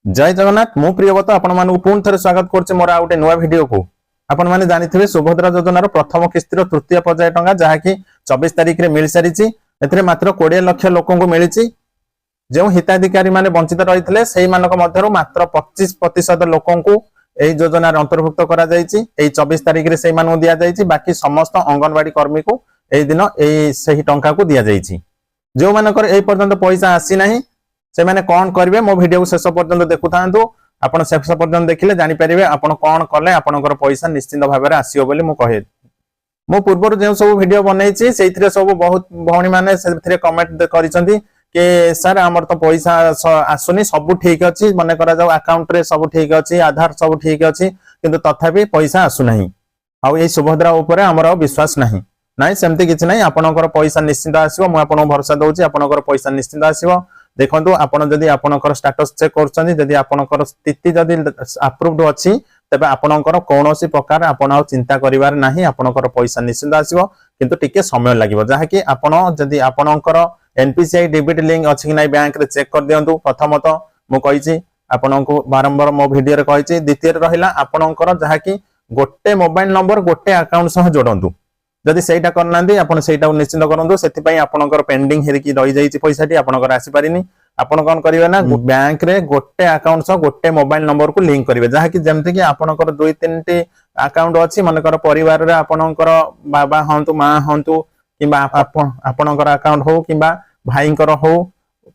जय जगन्नाथ मु प्रियव्रत आपण मानक पुणी थे स्वागत करछे मोर आ गोटे नुआ वीडियो को। आपण माने जानिथिबे सुभद्रा योजनार प्रथम किस्तिर तृतीय पर्याय टंका जहाँकि 24 तारिख रे मिल सारिछि। एथिरे मात्र 20 लाख लोकन को मिलिछि। जो हिताधिकारी माने वंचित रहिथिले सेही मानक मध्यरु मात्र 25% लोकन को एही योजनार अंतर्भुक्त करा जायछि। एही 24 तारिख रे सेही मानक दिया जायछि। बाकी समस्त अंगनवाड़ी कर्मी को एही दिन एही सेही टंका को दिया जायछि। जो मानकर एही पर्यंत पैसा आसी नाही से माने कौन करेंगे मो वीडियो शेष पर्यंत देखु था आपन शेष पर्यंत देखिले जानि परिबे आपन कौन कले आपनकर पैसा निश्चित भाव में आसीओ बोली मु कहे। मो पूर्व जो सब वीडियो बनैछि सेइथिरे सब बहुत भौणी माने सेथिरे कमेंट करिसंती के सर हमर तो पैसा आसुनी सब ठीक अछि मने करा जाऊ अकाउंट रे सब ठीक अछि आधार सब ठीक अछि किंतु तथापि पैसा आसु नाही आ ए सुभद्रा ऊपर हमर विश्वास नाही नाही सेमति किछ नाही आपनकर पैसा निश्चित आसीबो मु आपन भरोसा दउछि आपनकर पैसा निश्चित आसीबो। देखंतु आपण जदि आपनकर स्टेटस चेक करछन्ती जदि आपनकर स्थिति जदि अप्रूव्ड अछि तबे आपनकर कोनोसी प्रकार आपण आ चिंता करिवार नाही आपनकर पैसा निश्चित आसीबो किंतु टिके समय लागिवो जहा कि आपण जदि आपनकर एनपीसीआई डेबिट लिंक अछि कि नै बैंक रे चेक कर दियंतु। प्रथमत मु कहिछि आपनको बारंबार मो वीडियो रे कहिछि। द्वितीय रहिला आपनकर जहा कि गोटे मोबाइल नंबर गोटे अकाउंट सह जोडंतु जदि सेटा करनांदी आपण सेटा निश्चित करंतु सेति पई आपनकर पेंडिंग हेरि की रहि जाईछि पैसाटी आपनकर आसी पारिनी। आपण कोन करिवे ना बैंक रे गोटे अकाउंट सह गोटे मोबाइल नंबर को लिंक करिवे जहा कि जेमति कि आपनकर 2-3टी अकाउंट अछि मनकर परिवार रे आपनकर बाबा हंतु मां हंतु किबा आपनकर अकाउंट हो किबा भाईंकर हो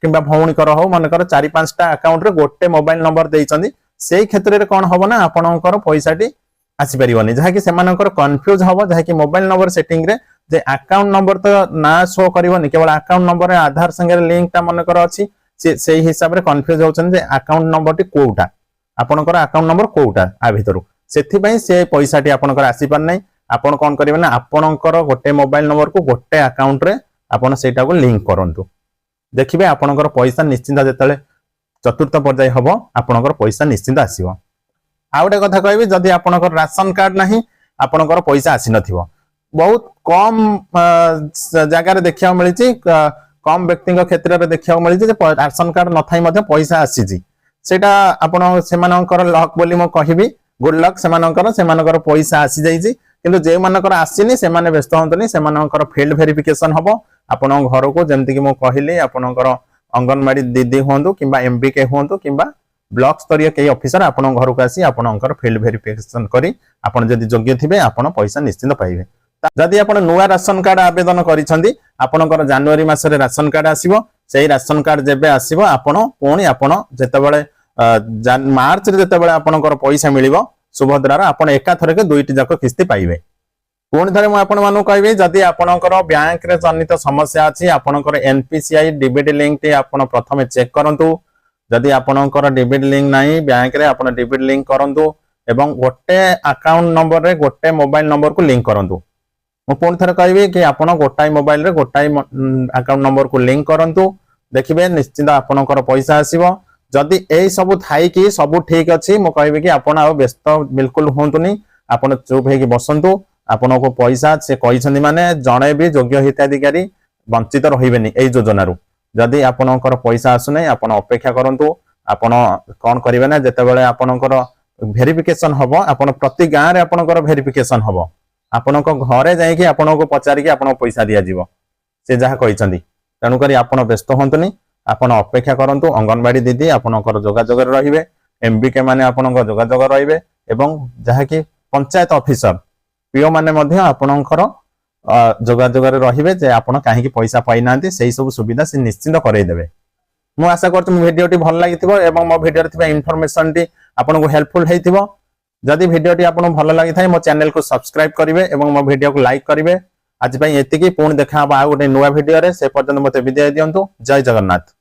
किबा भौणीकर हो मनकर 4-5टा अकाउंट रे गोटे मोबाइल नंबर देइछन्ती सेही क्षेत्र रे कोन होबो ना आपनकर पैसाटी आसी परिवनी जहा कि सेमानकर कंफ्यूज हबो जहा कि मोबाइल नंबर सेटिंग रे जे अकाउंट नंबर तो ना शो करबनी केवल अकाउंट नंबर आधार संगे लिंक ता मनकर अछि से हिसाब रे कंफ्यूज होचन जे अकाउंट नंबर टी कोउटा आपनकर अकाउंट नंबर कोउटा आ भितरु सेथि पई से पैसा टी आपनकर आसी पार नै। आपण कोन करिवे ना आपनकर गोटे मोबाइल नंबर को गोटे अकाउंट रे आपण सेटा को लिंक करंतु देखिबे आपनकर पैसा निश्चित जेतले चतुर्थ पर्याय हबो आपनकर पैसा निश्चित आसीबो। आ गोटे कथा कहबी जदि आपनकर राशन कार्ड नाही आपनकर पैसा आसी नथिबो बहुत कम जगह रे देखिया मिलिछि कम व्यक्तिଙ୍କ क्षेत्र रे देखिया मिलिछि जे राशन कार्ड नथाई मध्ये पैसा आसीछि सेटा आपण सेमानकर लक बोली म कहिबी गुड लक सेमानकर पैसा आसी जाईछि किंतु जे मानकर आसीनी सेमाने व्यस्त होंतनी सेमानकर फील्ड वेरिफिकेशन हबो आपण घर को जेमति कि म कहिली आपनकर अंगनवाड़ी दीदी होंतु किबा एमबीके होंतु किबा ब्लॉक स्तरीय कई ऑफिसर आपण घर को आसी आपनकर फील्ड वेरिफिकेशन करी आपण जदि योग्य थिबे आपण पैसा निश्चित पाइबे। जदि आपण नुआ राशन कार्ड आवेदन करिसंती आपनकर जनवरी मास रे राशन कार्ड आसीबो सेही राशन कार्ड जेबे आसीबो आपण पुणी आपण जेतेबेले मार्च रे जेतेबेले आपनकर पैसा मिलिबो सुभद्रार आपण एका थरके दुईटी जाक किस्ती पाइबे। पुणी थरे म आपण मानु कहबे जदि आपनकर बैंक रे जनित समस्या अछि आपनकर एनपीसीआई डीबीटी लिंक टी आपण प्रथमे चेक करंतु जदि आपनकर डेबिट लिंक नाही बैंक रे आपण डेबिट लिंक करंतु एवं गोटे अकाउंट नंबर रे गोटे मोबाइल नंबर को लिंक करंतु। मु पुणी थरे कहबी कि आपण गोटाई मोबाइल रे गोटाई अकाउंट नंबर को लिंक करंतु देखिबे निश्चित आपनकर पैसा आसीबो। जदि एई सब थाई कि सब ठीक अछि मु कहबी कि आपण आ व्यस्त बिल्कुल होंतुनी आपण चुप हे कि बसंतु आपण को पैसा से कहिसंदी माने जणे भी योग्य हिताधिकारी वंचित रहिबेनी एई योजनारू जदि आपनकर पैसा आसु नै आपण अपेक्षा करंतु आपण कोन करिवे ना जेतेबेले आपनकर वेरिफिकेशन हबो आपण प्रति गां रे आपनकर वेरिफिकेशन हबो आपनको घरे जाई कि आपनको पचारि कि आपण पैसा दिया जीवो से जहा कहिसंदी तनु करी आपण व्यस्त होंतुनी आपण अपेक्षा करंतु अंगनवाड़ी दीदी आपनकर जोगाजोग रे रहिबे एमबीके माने आपनकर जोगाजोग रहिबे एवं जहा कि पंचायत ऑफिसर पीओ माने मध्ये आपनकर जोगाजोग रे रहिबे जे आपण काहे कि पैसा पाइ नांती सेही सब सुविधा से निश्चित करै देबे। मु आशा करछु मो वीडियो टी भल लागिथिबो एवं मो वीडियो रे थिबा इन्फॉर्मेशन टी आपन को हेल्पफुल हेइथिबो। जदि वीडियो टी आपन भल लागि थाय मो चैनल को सब्सक्राइब करिवे एवं मो वीडियो को लाइक करिवे। आज पई एतिकी पुणी देखा आ गोटे नुवा वीडियो रे से पर्यंत मते विदाय दियंतु। जय जगन्नाथ।